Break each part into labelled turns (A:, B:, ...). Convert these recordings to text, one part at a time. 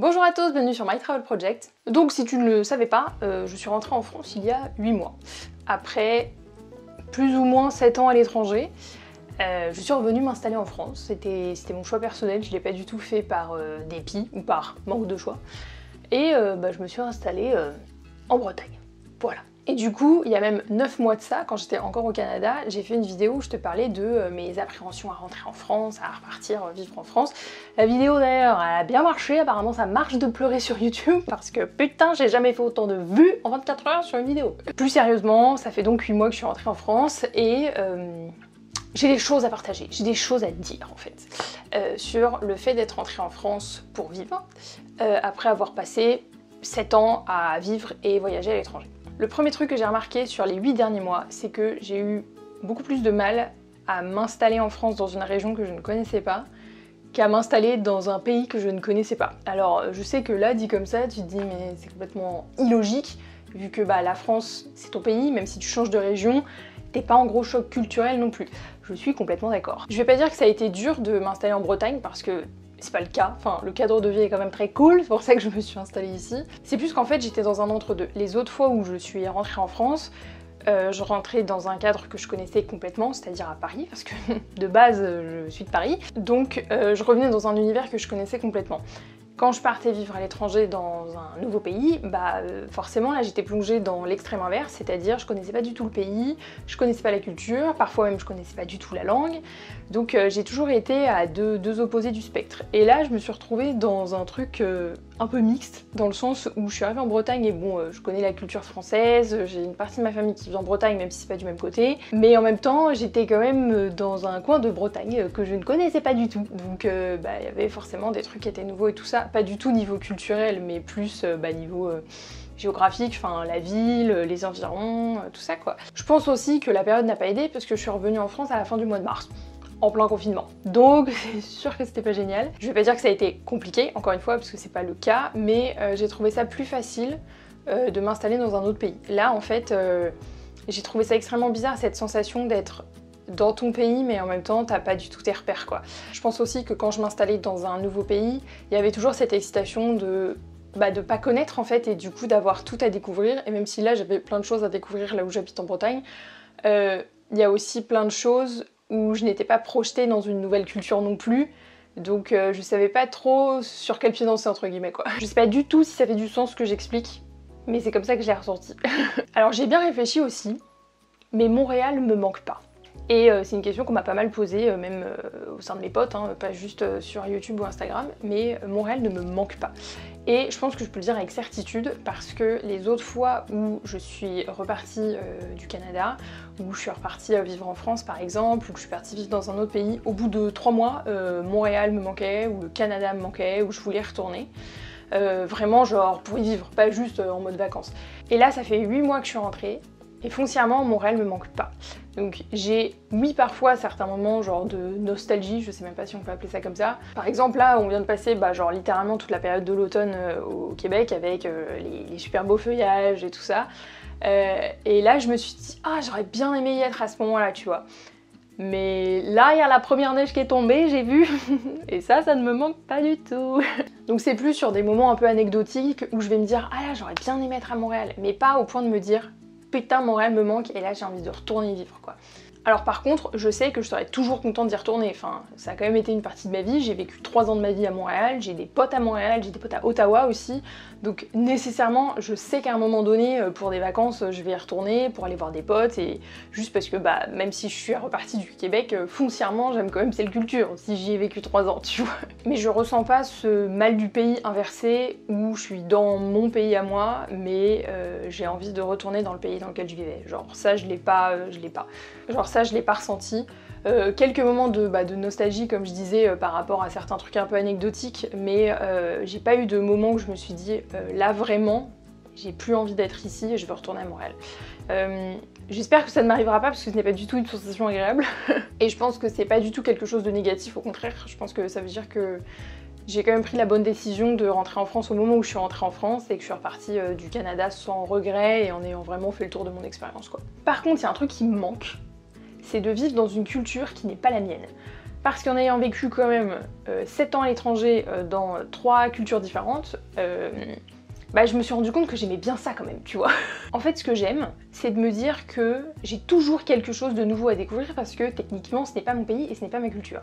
A: Bonjour à tous, bienvenue sur My Travel Project. Donc si tu ne le savais pas, je suis rentrée en France il y a 8 mois. Après plus ou moins 7 ans à l'étranger, je suis revenue m'installer en France. C'était mon choix personnel, je ne l'ai pas du tout fait par dépit ou par manque de choix. Et je me suis installée en Bretagne. Voilà. Et du coup, il y a même 9 mois de ça, quand j'étais encore au Canada, j'ai fait une vidéo où je te parlais de mes appréhensions à rentrer en France, à repartir vivre en France. La vidéo d'ailleurs, elle a bien marché, apparemment ça marche de pleurer sur YouTube, parce que putain, j'ai jamais fait autant de vues en 24 heures sur une vidéo. Plus sérieusement, ça fait donc 8 mois que je suis rentrée en France et j'ai des choses à partager, j'ai des choses à te dire en fait, sur le fait d'être rentrée en France pour vivre, après avoir passé 7 ans à vivre et voyager à l'étranger. Le premier truc que j'ai remarqué sur les 8 derniers mois, c'est que j'ai eu beaucoup plus de mal à m'installer en France dans une région que je ne connaissais pas qu'à m'installer dans un pays que je ne connaissais pas. Alors je sais que là, dit comme ça, tu te dis mais c'est complètement illogique, vu que la France c'est ton pays, même si tu changes de région, t'es pas en gros choc culturel non plus. Je suis complètement d'accord. Je vais pas dire que ça a été dur de m'installer en Bretagne parce que c'est pas le cas, enfin le cadre de vie est quand même très cool, c'est pour ça que je me suis installée ici. C'est plus qu'en fait j'étais dans un entre-deux. Les autres fois où je suis rentrée en France, je rentrais dans un cadre que je connaissais complètement, c'est-à-dire à Paris, parce que de base je suis de Paris, donc je revenais dans un univers que je connaissais complètement. Quand je partais vivre à l'étranger dans un nouveau pays, forcément là j'étais plongée dans l'extrême inverse, c'est-à-dire je connaissais pas du tout le pays, je connaissais pas la culture, parfois même je connaissais pas du tout la langue, donc j'ai toujours été à deux opposés du spectre. Et là je me suis retrouvée dans un truc un peu mixte, dans le sens où je suis arrivée en Bretagne et bon, je connais la culture française, j'ai une partie de ma famille qui vit en Bretagne même si c'est pas du même côté, mais en même temps j'étais quand même dans un coin de Bretagne que je ne connaissais pas du tout, donc il y avait forcément des trucs qui étaient nouveaux et tout ça, pas du tout niveau culturel mais plus niveau géographique, enfin la ville, les environs, tout ça quoi. Je pense aussi que la période n'a pas aidé parce que je suis revenue en France à la fin du mois de mars, en plein confinement. Donc c'est sûr que c'était pas génial. Je vais pas dire que ça a été compliqué, encore une fois, parce que c'est pas le cas, mais j'ai trouvé ça plus facile de m'installer dans un autre pays. Là en fait, j'ai trouvé ça extrêmement bizarre, cette sensation d'être dans ton pays mais en même temps t'as pas du tout tes repères quoi. Je pense aussi que quand je m'installais dans un nouveau pays, il y avait toujours cette excitation de pas connaître en fait et du coup d'avoir tout à découvrir, et même si là j'avais plein de choses à découvrir là où j'habite en Bretagne, il y a aussi plein de choses où je n'étais pas projetée dans une nouvelle culture non plus, donc je savais pas trop sur quel pied danser entre guillemets quoi. Je sais pas du tout si ça fait du sens ce que j'explique, mais c'est comme ça que je l'ai ressenti. Alors j'ai bien réfléchi aussi, mais Montréal me manque pas. Et c'est une question qu'on m'a pas mal posée, même au sein de mes potes, hein, pas juste sur YouTube ou Instagram, mais Montréal ne me manque pas. Et je pense que je peux le dire avec certitude, parce que les autres fois où je suis repartie du Canada, où je suis repartie vivre en France par exemple, ou que je suis partie vivre dans un autre pays, au bout de 3 mois, Montréal me manquait, ou le Canada me manquait, ou je voulais retourner. Vraiment genre pour y vivre, pas juste en mode vacances. Et là ça fait 8 mois que je suis rentrée, et foncièrement Montréal me manque pas. Donc j'ai, oui, parfois certains moments genre de nostalgie, je sais même pas si on peut appeler ça comme ça. Par exemple là on vient de passer genre littéralement toute la période de l'automne au Québec avec les super beaux feuillages et tout ça. Et là je me suis dit ah j'aurais bien aimé y être à ce moment là tu vois. Mais là il y a la première neige qui est tombée, j'ai vu, et ça ne me manque pas du tout. Donc c'est plus sur des moments un peu anecdotiques où je vais me dire ah là j'aurais bien aimé être à Montréal, mais pas au point de me dire putain Montréal me manque et là j'ai envie de retourner vivre quoi. Alors par contre, je sais que je serais toujours contente d'y retourner, enfin ça a quand même été une partie de ma vie, j'ai vécu 3 ans de ma vie à Montréal, j'ai des potes à Montréal, j'ai des potes à Ottawa aussi, donc nécessairement je sais qu'à un moment donné, pour des vacances, je vais y retourner, pour aller voir des potes, et juste parce que même si je suis repartie du Québec, foncièrement j'aime quand même cette culture, si j'y ai vécu 3 ans, tu vois. Mais je ressens pas ce mal du pays inversé, où je suis dans mon pays à moi, mais j'ai envie de retourner dans le pays dans lequel je vivais, genre ça je l'ai pas, genre ça je l'ai pas ressenti. Quelques moments de nostalgie comme je disais par rapport à certains trucs un peu anecdotiques, mais j'ai pas eu de moment où je me suis dit là vraiment j'ai plus envie d'être ici et je veux retourner à Montréal. J'espère que ça ne m'arrivera pas parce que ce n'est pas du tout une sensation agréable et je pense que c'est pas du tout quelque chose de négatif, au contraire je pense que ça veut dire que j'ai quand même pris la bonne décision de rentrer en France au moment où je suis rentrée en France et que je suis repartie du Canada sans regret et en ayant vraiment fait le tour de mon expérience quoi. Par contre il y a un truc qui me manque, c'est de vivre dans une culture qui n'est pas la mienne. Parce qu'en ayant vécu quand même 7 ans à l'étranger dans 3 cultures différentes, bah, je me suis rendu compte que j'aimais bien ça quand même, tu vois. En fait, ce que j'aime, c'est de me dire que j'ai toujours quelque chose de nouveau à découvrir parce que techniquement, ce n'est pas mon pays et ce n'est pas ma culture.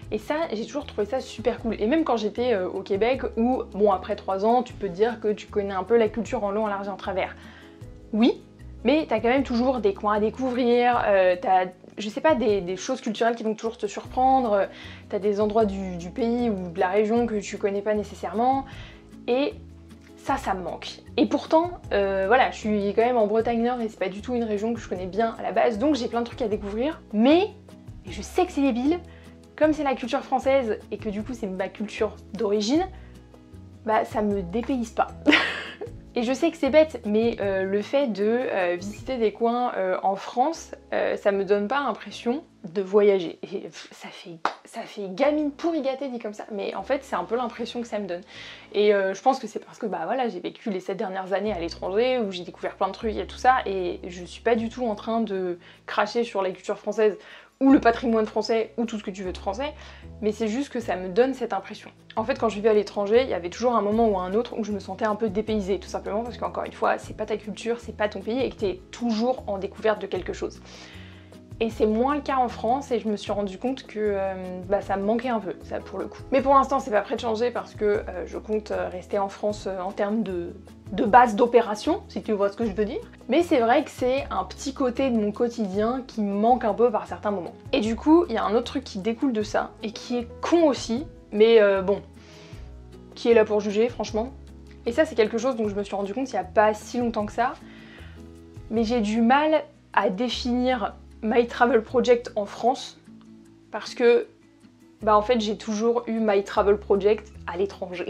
A: Et ça, j'ai toujours trouvé ça super cool. Et même quand j'étais au Québec, où, bon, après 3 ans, tu peux te dire que tu connais un peu la culture en long, en large et en travers. Oui, mais t'as quand même toujours des coins à découvrir, t'as, je sais pas, des choses culturelles qui vont toujours te surprendre, t'as des endroits du pays ou de la région que tu connais pas nécessairement, et ça me manque. Et pourtant, voilà, je suis quand même en Bretagne Nord et c'est pas du tout une région que je connais bien à la base, donc j'ai plein de trucs à découvrir, mais, et je sais que c'est débile, comme c'est la culture française et que du coup c'est ma culture d'origine, bah ça me dépayse pas. Et je sais que c'est bête, mais le fait de visiter des coins en France, ça me donne pas l'impression de voyager. Et ça fait gamine pourri gâtée dit comme ça, mais en fait c'est un peu l'impression que ça me donne. Et je pense que c'est parce que bah voilà, j'ai vécu les 7 dernières années à l'étranger, où j'ai découvert plein de trucs et tout ça, et je suis pas du tout en train de cracher sur la culture française, ou le patrimoine français, ou tout ce que tu veux de français, mais c'est juste que ça me donne cette impression. En fait, quand je vivais à l'étranger, il y avait toujours un moment ou un autre où je me sentais un peu dépaysée, tout simplement parce qu'encore une fois, c'est pas ta culture, c'est pas ton pays, et que t'es toujours en découverte de quelque chose. Et c'est moins le cas en France, et je me suis rendu compte que bah, ça me manquait un peu, ça pour le coup. Mais pour l'instant, c'est pas prêt de changer parce que je compte rester en France en termes de base d'opération, si tu vois ce que je veux dire. Mais c'est vrai que c'est un petit côté de mon quotidien qui me manque un peu par certains moments. Et du coup, il y a un autre truc qui découle de ça, et qui est con aussi, mais bon, qui est là pour juger, franchement. Et ça, c'est quelque chose dont je me suis rendu compte il y a pas si longtemps que ça. Mais j'ai du mal à définir My Travel Project en France, parce que bah en fait j'ai toujours eu My Travel Project à l'étranger.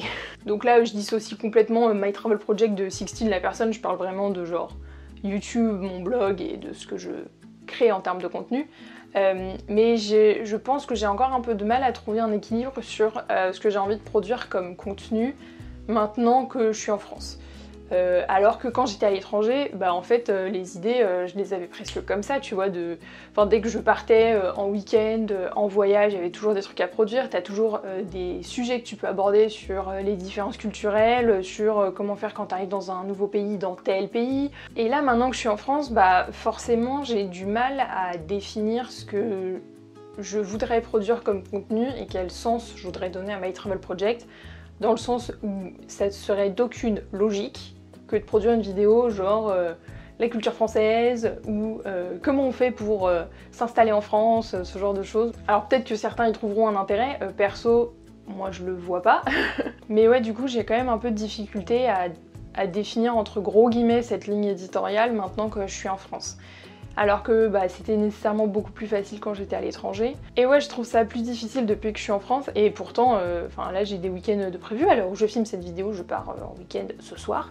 A: Donc là je dissocie complètement My Travel Project de Sixteen la personne, je parle vraiment de genre YouTube, mon blog et de ce que je crée en termes de contenu. Mais je pense que j'ai encore un peu de mal à trouver un équilibre sur ce que j'ai envie de produire comme contenu maintenant que je suis en France. Alors que quand j'étais à l'étranger, bah en fait les idées je les avais presque comme ça, tu vois, enfin, dès que je partais en week-end, en voyage, il y avait toujours des trucs à produire, t'as toujours des sujets que tu peux aborder sur les différences culturelles, sur comment faire quand t'arrives dans un nouveau pays, dans tel pays. Et là maintenant que je suis en France, bah forcément j'ai du mal à définir ce que je voudrais produire comme contenu et quel sens je voudrais donner à My Travel Project, dans le sens où ça serait d'aucune logique que de produire une vidéo genre la culture française ou comment on fait pour s'installer en France, ce genre de choses. Alors peut-être que certains y trouveront un intérêt, perso, moi je le vois pas. Mais ouais, du coup j'ai quand même un peu de difficulté à définir entre gros guillemets cette ligne éditoriale maintenant que je suis en France. Alors que bah, c'était nécessairement beaucoup plus facile quand j'étais à l'étranger. Et ouais, je trouve ça plus difficile depuis que je suis en France, et pourtant, là j'ai des week-ends de prévus, à l'heure où je filme cette vidéo, je pars en week-end ce soir.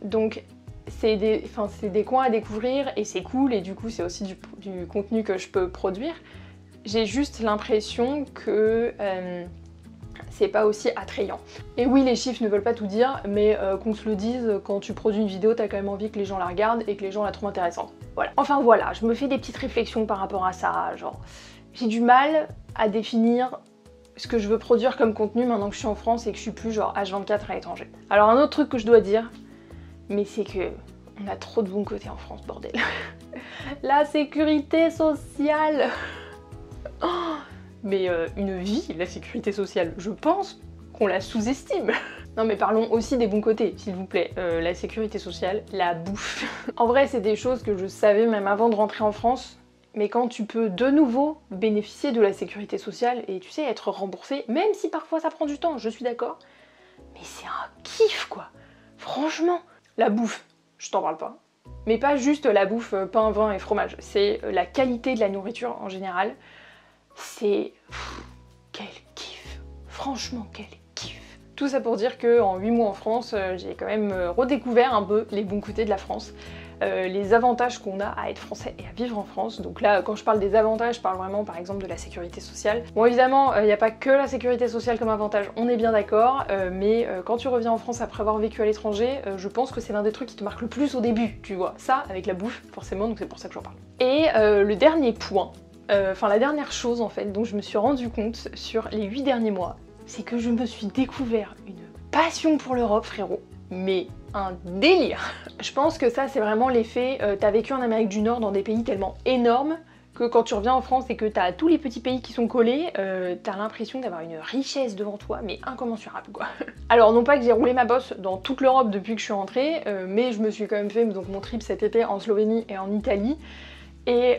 A: Donc c'est des coins à découvrir, et c'est cool, et du coup c'est aussi du contenu que je peux produire. J'ai juste l'impression que c'est pas aussi attrayant. Et oui, les chiffres ne veulent pas tout dire, mais qu'on se le dise, quand tu produis une vidéo, t'as quand même envie que les gens la regardent et que les gens la trouvent intéressante. Voilà. Enfin voilà, je me fais des petites réflexions par rapport à ça, genre j'ai du mal à définir ce que je veux produire comme contenu maintenant que je suis en France et que je suis plus genre H24 à l'étranger. Alors un autre truc que je dois dire, mais c'est que on a trop de bons côtés en France, bordel. La sécurité sociale. Oh, mais une vie, la sécurité sociale, je pense qu'on la sous-estime. Non mais parlons aussi des bons côtés, s'il vous plaît. La sécurité sociale, la bouffe. En vrai, c'est des choses que je savais même avant de rentrer en France, mais quand tu peux de nouveau bénéficier de la sécurité sociale et tu sais, être remboursé, même si parfois ça prend du temps, je suis d'accord, mais c'est un kiff quoi. Franchement, la bouffe, je t'en parle pas. Mais pas juste la bouffe pain, vin et fromage, c'est la qualité de la nourriture en général. C'est... quel kiff. Franchement, quel kiff. Tout ça pour dire qu'en 8 mois en France, j'ai quand même redécouvert un peu les bons côtés de la France. Les avantages qu'on a à être français et à vivre en France. Donc là, quand je parle des avantages, je parle vraiment par exemple de la sécurité sociale. Bon évidemment, il n'y a pas que la sécurité sociale comme avantage, on est bien d'accord, mais quand tu reviens en France après avoir vécu à l'étranger, je pense que c'est l'un des trucs qui te marque le plus au début, tu vois. Ça, avec la bouffe, forcément, donc c'est pour ça que j'en parle. Et le dernier point, enfin la dernière chose en fait dont je me suis rendu compte sur les 8 derniers mois, c'est que je me suis découvert une passion pour l'Europe, frérot. Mais un délire. Je pense que ça c'est vraiment l'effet, t'as vécu en Amérique du Nord dans des pays tellement énormes que quand tu reviens en France et que t'as tous les petits pays qui sont collés, t'as l'impression d'avoir une richesse devant toi, mais incommensurable quoi. Alors non pas que j'ai roulé ma bosse dans toute l'Europe depuis que je suis rentrée, mais je me suis quand même fait donc, mon trip cet été en Slovénie et en Italie, et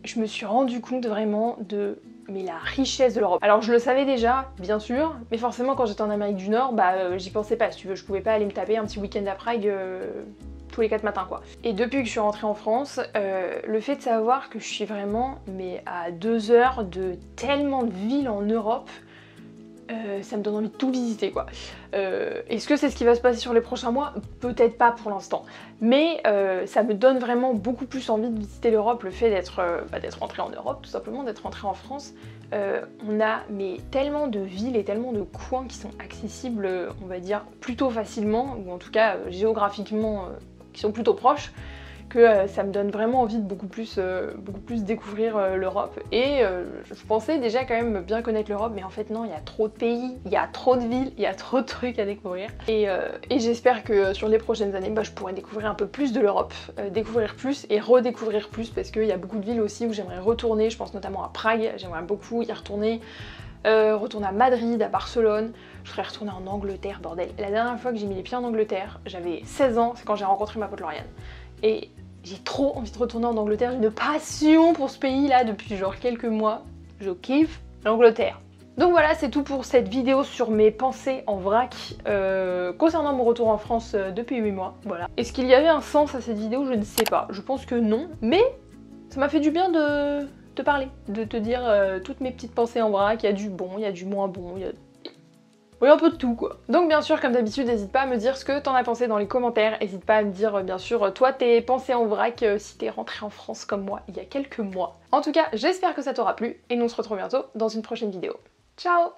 A: je me suis rendu compte vraiment de la richesse de l'Europe. Alors je le savais déjà, bien sûr, mais forcément quand j'étais en Amérique du Nord, bah j'y pensais pas, si tu veux, je pouvais pas aller me taper un petit week-end à Prague tous les 4 matins quoi. Et depuis que je suis rentrée en France, le fait de savoir que je suis vraiment à 2 heures de tellement de villes en Europe, ça me donne envie de tout visiter quoi. Est-ce que c'est ce qui va se passer sur les prochains mois? Peut-être pas pour l'instant, mais ça me donne vraiment beaucoup plus envie de visiter l'Europe, le fait d'être rentrée en Europe, tout simplement, d'être rentrée en France. On a tellement de villes et tellement de coins qui sont accessibles, on va dire, plutôt facilement, ou en tout cas géographiquement, qui sont plutôt proches, que ça me donne vraiment envie de beaucoup plus découvrir l'Europe. Et je pensais déjà quand même bien connaître l'Europe, mais en fait non, il y a trop de pays, il y a trop de villes, il y a trop de trucs à découvrir. Et j'espère que sur les prochaines années, je pourrai découvrir un peu plus de l'Europe, découvrir plus et redécouvrir plus, parce qu'il y a beaucoup de villes aussi où j'aimerais retourner, je pense notamment à Prague, j'aimerais beaucoup y retourner. Retourner à Madrid, à Barcelone, je ferais retourner en Angleterre, bordel. La dernière fois que j'ai mis les pieds en Angleterre, j'avais 16 ans, c'est quand j'ai rencontré ma pote Lauriane. Et j'ai trop envie de retourner en Angleterre, j'ai une passion pour ce pays là depuis genre quelques mois. Je kiffe l'Angleterre. Donc voilà, c'est tout pour cette vidéo sur mes pensées en vrac concernant mon retour en France depuis 8 mois. Voilà. Est-ce qu'il y avait un sens à cette vidéo? Je ne sais pas. Je pense que non, mais ça m'a fait du bien de te parler, de te dire toutes mes petites pensées en vrac. Il y a du bon, il y a du moins bon, il y a... oui, un peu de tout quoi. Donc bien sûr, comme d'habitude, n'hésite pas à me dire ce que t'en as pensé dans les commentaires. N'hésite pas à me dire bien sûr toi tes pensées en vrac si t'es rentrée en France comme moi il y a quelques mois. En tout cas, j'espère que ça t'aura plu et nous on se retrouve bientôt dans une prochaine vidéo. Ciao!